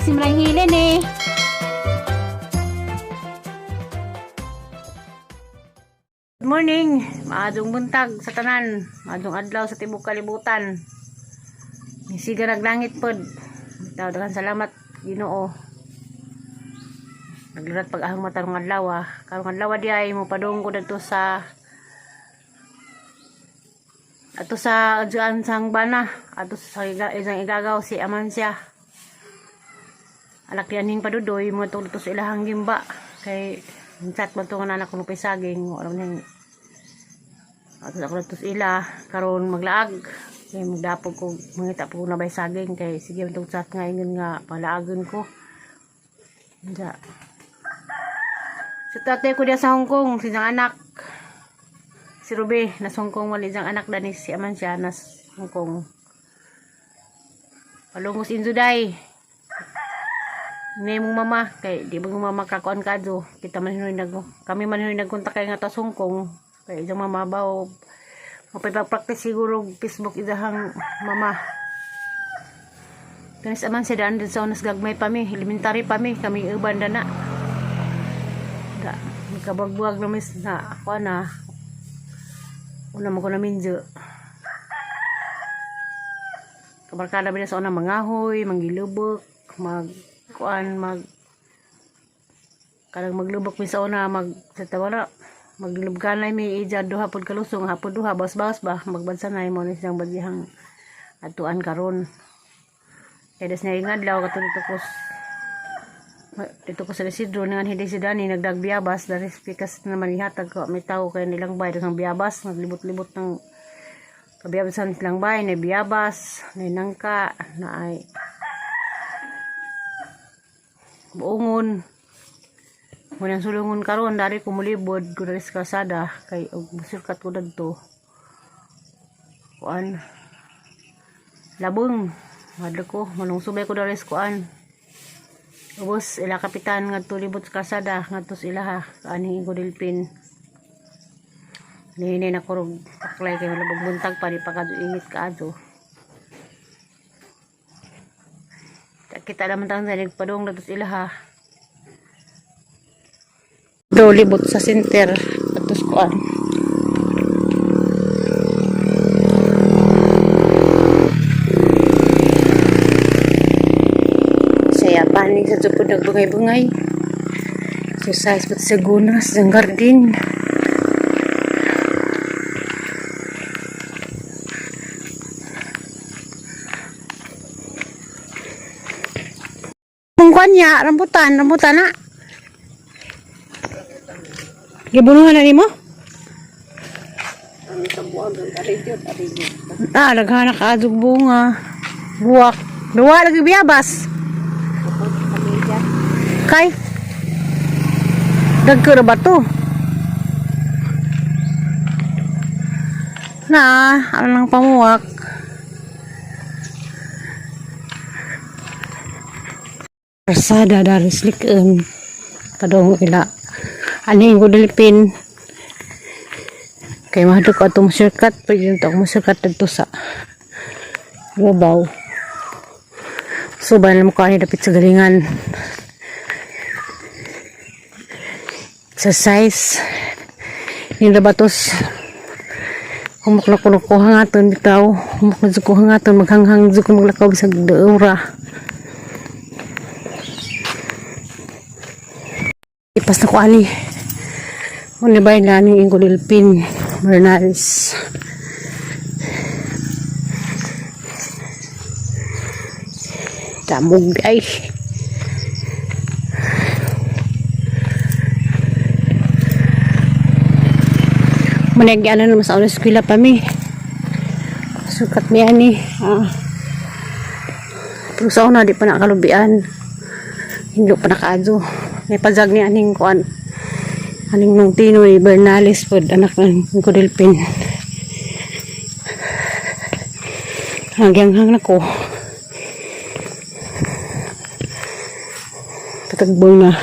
simrang hilin eh. Good morning, maadong buntag sa tanan, maadong adlaw sa tibok kalibutan. Misiga naglangit pod. Bitaw daghang salamat Ginoo. Naglurat pag ahong mata ng adlaw. Karong adlaw di ay mo padung ko dito sa dyan sang bana ato sa isang igagaw si Amansya. Anak ni aning padudoy mo tong dito sa ilahang gimba kay chat man tong anak ko nupay saging alam ning ato ako dito sa ila karon maglaag kay magdapog ko mangita po na bay saging kay sige man tong chat nga ingon nga palaagon ko. Diya. Sa tatay ko diya sa Hong Kong silang anak si Ruby na Hong Kong wali siyang anak danis si Amansya na Hong Kong. Palungos injuday. Ni mong mama kay di mong mama kakuan kadto kita man hinuy kami man hinuy nagkontak kay nga ta Hong Kong kay isang mama baw mapay-practice siguro Facebook idahang mama. Kanis Amansya daan din sa unas gagmay pa mi elementary pa mi kami uban dana. Da kabagbuag na mis na ako na una mo ko na minjo. Kabarkada ba sa una mangahoy, manggilubok, kadang maglubok mi sa una sa tawala maglubganay mi ija duha pod kalusong hapon duha bawas ba magbansanay mo ni siyang bagyahang atuan karon. Kaya des na ingadlaw kato dito ko sa Isidro nga hindi si Dani nagdagbiyabas dari pikas naman ihatag ko may tao kay nilang bay ng biyabas naglibot-libot ng kabiyabasan silang bay na biyabas na nangka na ay buongon munang sulungon karon dari ko mulibod ko dari sa kalsada kay og musurkat ko dadto kuan labong madlo ko manung subay ko dari sa kuan ubos ila kapitan ngadto libot sa kalsada ngadto sa ilaha kaning Godilpin nini na kurog paklay kay labog buntag pa di pagado ingit kaadto. Kita naman tang sa nagpadung na sila ha. Libot sa center atos kuan. Saya paning sa tupod nagbungay-bungay. Exercise pat sa gunas sa garden. Kuanya rambutan na. Gibunuhan na nimo? Naghanak ka adug bunga. Buwak. Duwa lagi biyabas. Kay. Dagko ra ba to? Ano nang pamuwak? Persada dari sliken padong ila aning Godilpin kay mahadok atong shortcut pwede nito akong shortcut dito sa Gabaw so banal mo kani dapit sa galingan exercise yung dabatos humak na ko hangaton bitaw humak na ko hangaton maghanghang ko maglakaw bisag daura. Ipas na ko ani. Ano ba yung aning Godilpin Bernalis. Damog ay. Managyan naman sa ulas eskwela pa mi. Sukat mi ani. Pero sa una di pa nakalubian. Hindi pa nakaadyo. May pazag ni aning kuan aning nung Tinoy Bernalis pod anak ng Godilpin hanggang na ko patagbong na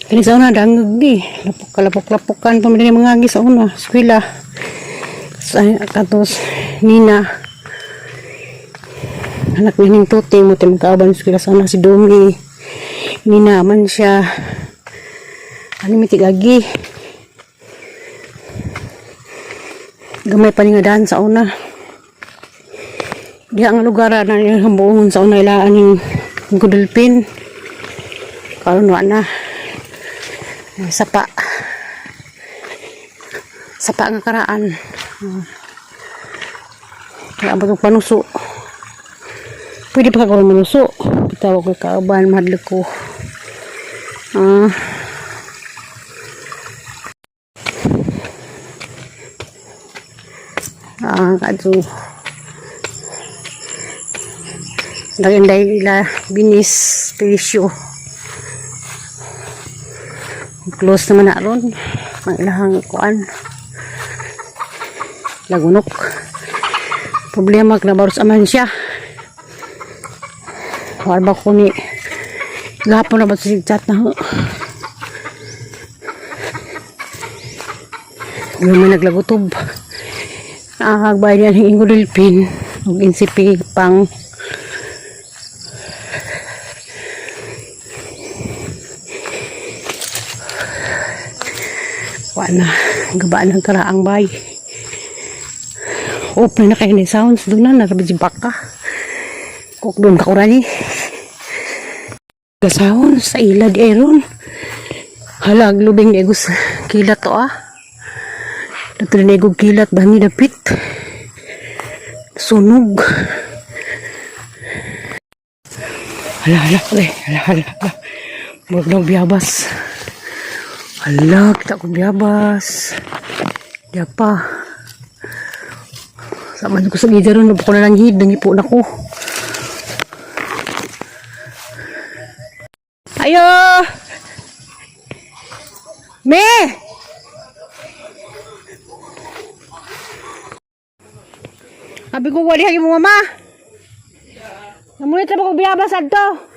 kani sa una dangog di lapok-lapokan pa mga agi sa una eskwela Katos Nina anak nining tuting mo tayo magkaaban sa sana si Domi Nina man siya ano may tigagi gamay pa nga daan sa una di ang lugar na yung buongon sa una ilaan yung Gudulpin karon wa na sapa nga karaan kaya ang panuso pwede pa ka manuso tawag ko kaaban mahadlok ko kadto daginday ila binis presyo close naman na ron ang ilahang kuan lagunok problema kinabaros aman siya wala ba ko ni gapon na ba sa chat na yung may naglagutob nakakagbay niya ng Ingudulpin ug insipi pang wala gabaan ng karaang bay open na kayo ni sounds doon na narabi si baka kuk doon kakurani ka sounds sa ila di aeron halag lubing ni egos kilat to nato na egog kilat bangi dapit sunog hala murag biyabas hala kita kong biyabas diya pa saman ko sa gida ron ko na lang hid nangipo na ko ayo me sabi ko wali hagi mo mama namunit sa ko biyabas adto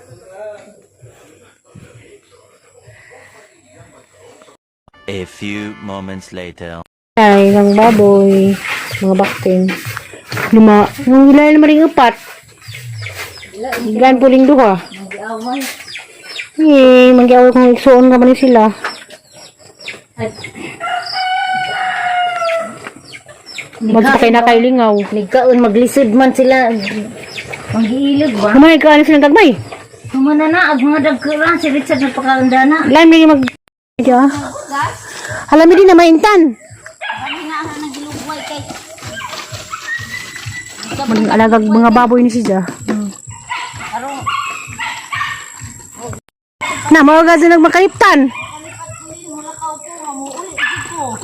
A few moments later. ay ng baboy mga baktin lima ang hilay naman ring upat ilan po ring duha mag-iaway kung iksuon ka man sila magpakay na kay lingaw nagkaon maglisod man sila mag-iilog ba naman ikaw ano silang gagmay humana na ang mga dagkuran si Richard nagpakaundana alam mo yung alam mo din na maintan sabi nga ang nagilugway kay alagag mga baboy ni siya arong na mawaga sila nagmakaliptan mula ka po mamuuli ko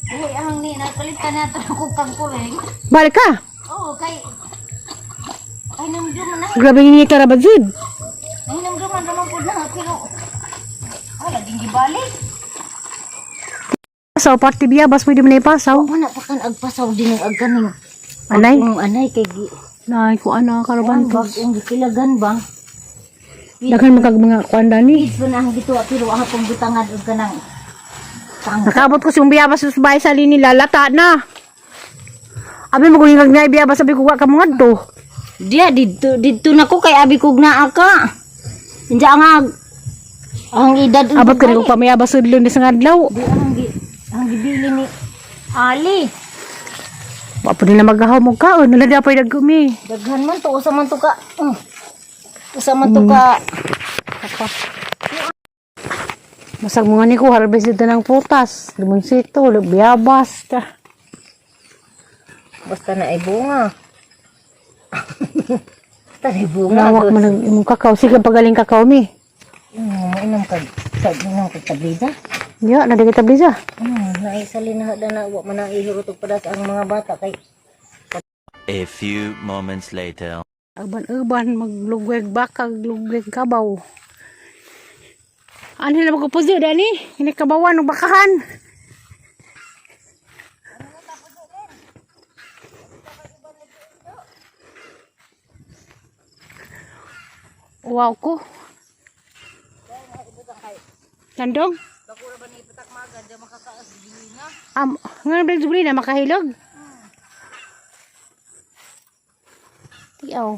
dili ang ni nakalitan nato ako pang kuring balik ka oh kay ay namduman na grabe ni Karabazid ay namduman naman po na pero wala din gibalik pasaw party biyabas pwede mo na ipasaw wala pa kan agpasaw din ang agkaning anay anay kay nay ko ana karabantos ang gikilagan ba daghan magkag mga kuandani Ito na ang gituwa pero ako pong butangad og kanang nakabot ko si biyabas sa bahay sa nila lata na abi mo kung nga biyabas sabi ko wa ka mga do dia dito na ko kay abi kog naa ka inja ang edad abot ka rin kung pamayabas sa ni sa adlaw di ang gibili ni Ali wa po nila maghahaw mo kaon nalada pa dagumi daghan man to usa man to ka usa man to ka masag mga ni ko harvest dito ng putas limonsito biyabas ta basta na ay bunga basta na ay bunga lawak man ang imong kakao sige pagaling kakao mi mainom ka tablida ya na kita bisa naisalin na na wa man ang ihurot og padas ang mga bata kay A few moments later. Uban maglugweg bakag lugweg kabaw ano na magpupuzo dani ini kabawan ng bakahan wow ko Tandong? Ngayon ba na makahilog? Yaw.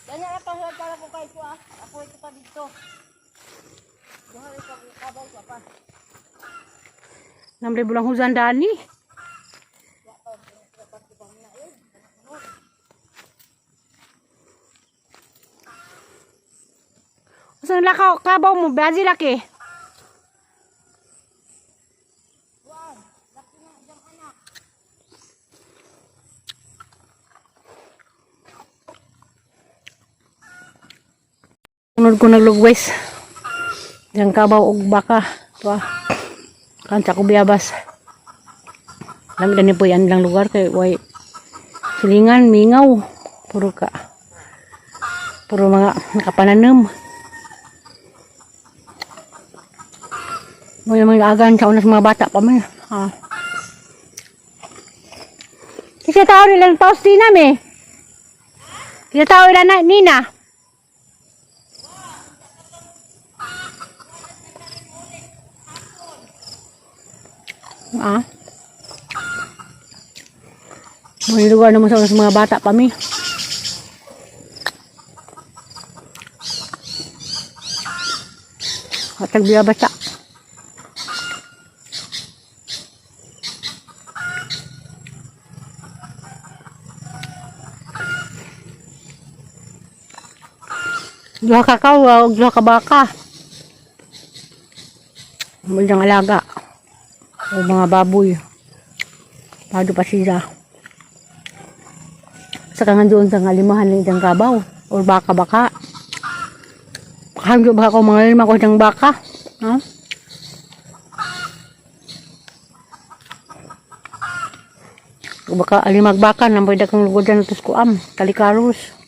Kanya na pahal para ko kay ko ah. Ako ito pa dito. Dahil ka kabaw ka pa. Namre bulang hujan dani. Saan lakaw kabaw mo bazi laki? Sunod ko naglugwes. Diyan kabaw og baka. Tuwa. Kansa ko biyabas. Lami dani po yan lang lugar kay way silingan, mingaw. Puro mga nakapananom. May mga agan sa unas mga bata pa man. Ha. Kasi tao nilang Faustina me. Kasi tao nila na Nina. Ah. May lugar naman sa unas mga bata pa mi. Hatag biya bata. Duha ka kawa o duha ka baka. Mulang alaga. O mga baboy. Pado pa sila. Sa kangan doon sa ngalimahan ng isang kabaw. O baka-baka. Pakahangyo baka ko mga lima ko isang baka. Ha? O baka alimag baka. Nampay dakang lugod dyan utos ko am. Kalikaros.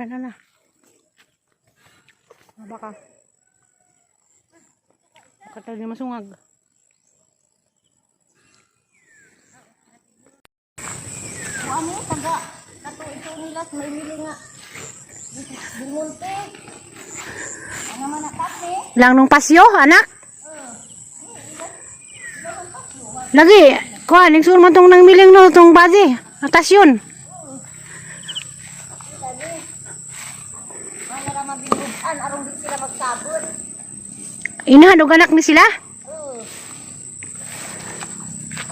Hala. Baka. Baka tayo di masungag. Ano taga kato ito nila may mili nga. Bilmonte. Ano man nakasi? Lang nung pasyo, anak? Lagi, kuha, ningsur man tong nang miling no, tong bazi. Atas yun. Mga ramang binugan, arong di sila magsabot. Inahadog anak ni sila?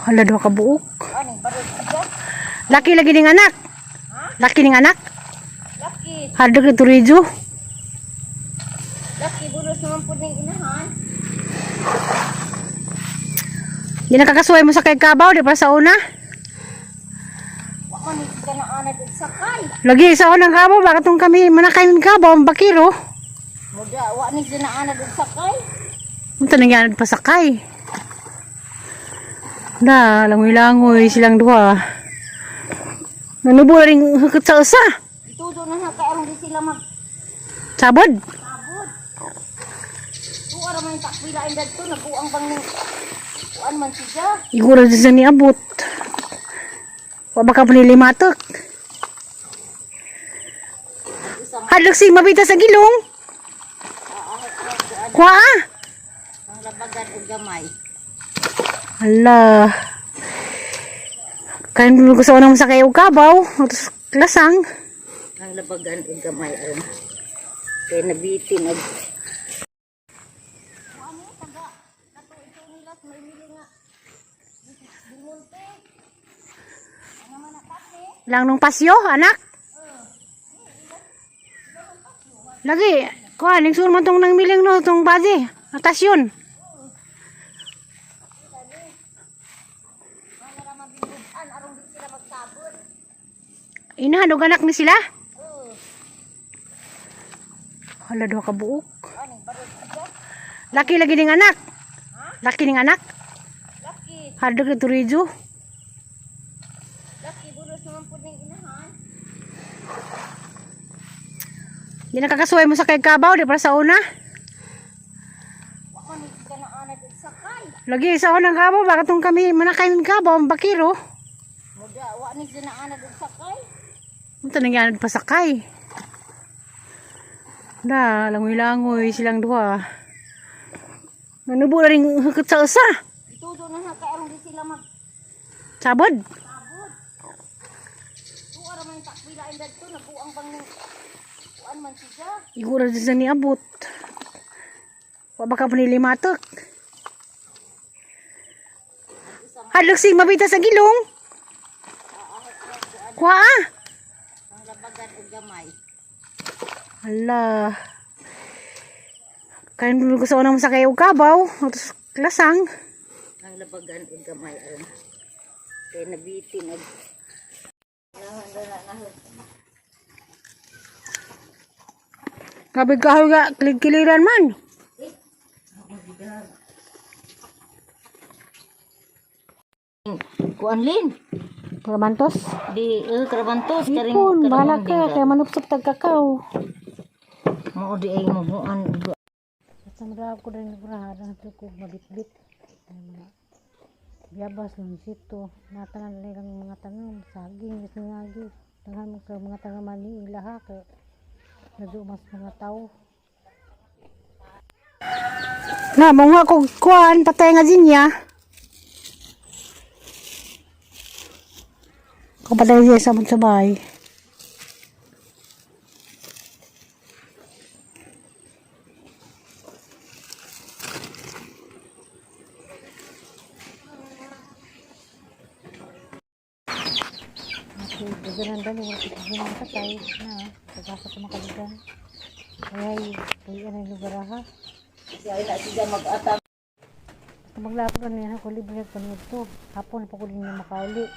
Hala, doha ka buok. Ano, parang siya? Laki lagi ning anak. Laki ning anak. Laki. Hadog ito Rijo. Laki, bulos naman po ng inahan. Di nakakasuway mo sa kay kabaw, di para sa una. Waka ni ka na anad at sakay. Lagi sa unang kabaw, bakit tong kami manakay ng kabaw, ang bakiro. Muda, waka ni ka na anad at sakay. Ito nangyanad pa sakay. Na, langoy-langoy silang duha. Nanubo na rin hukot sa usa. Itudo na kay arong di sila Sabod. magsabot. Tuwa raman yung takwilain dad to, nabuang bang ng kuan man siya. Igura dyan ni abot. Wa baka panilimatok. Hadlok si mabita sa gilong. Kwa? Ang labagan o gamay. Hala. Kain dulu ko sa unang masakay o kabaw. Tapos lasang. Ang labagan o gamay aron. Kaya nabitin og Lang nung pasyo, anak. Lagi, kuha, ningsur man tong nang miling no, tong bazi. Atas yun. Inahadog anak ni sila? Hala, doha ka buok. Laki lagi ning anak. Laki ning anak. laki. Hadog ito Rijo. Laki, bulos naman po ng inahan. Di nakakasuway mo sa kay kabaw, di para sa una. Waka ni ka na anad at sakay. Lagi sa unang kabaw, bakit tong kami manakay ng kabaw, ang bakiro. Muda, waka ni ka na anad at sakay. Ito nangyanad pa sakay. Na, langoy-langoy silang duha. Nanubo na rin hukot sa usa. Itudo Sabod. Tuwa man takbilain dadto nabuang bang kuan man siya. Igura din sa niabot. Wa baka panilimatok. Hadlok sing mabita sa gilong. Kuha ah. Ang labagan og gamay. Hala. Kain dulu ko sa unang masakay og kabaw. Tapos lasang. Ang labagan og gamay aron. Kay nabitin og Gabi kahoy ga kilig-kiliran man. kuan lin. Karamantos. Di karabantos karing Ipon, bahala ka. Kaya manupsok tag kakao. mao di ay mabuan. Sa mga ko rin nagurahan ko mabitbit. Biyabas ng sito. Natanan nilang mga tanong. Saging, sinagi. Tangan mo sa mga tanong mani. Ilaha ka. Nadumas mga tao. Na, mga ko kuhan. Patay nga zinya. Kapatay siya sa sabay. Gaganan dan yung mga katay na pagkasa sa makaligan. Ay ano yung lugar ha. Siya ila siya mag-atap. Basta maglaro ka niya ako libre pa nito. Hapon pa ko din na makauli.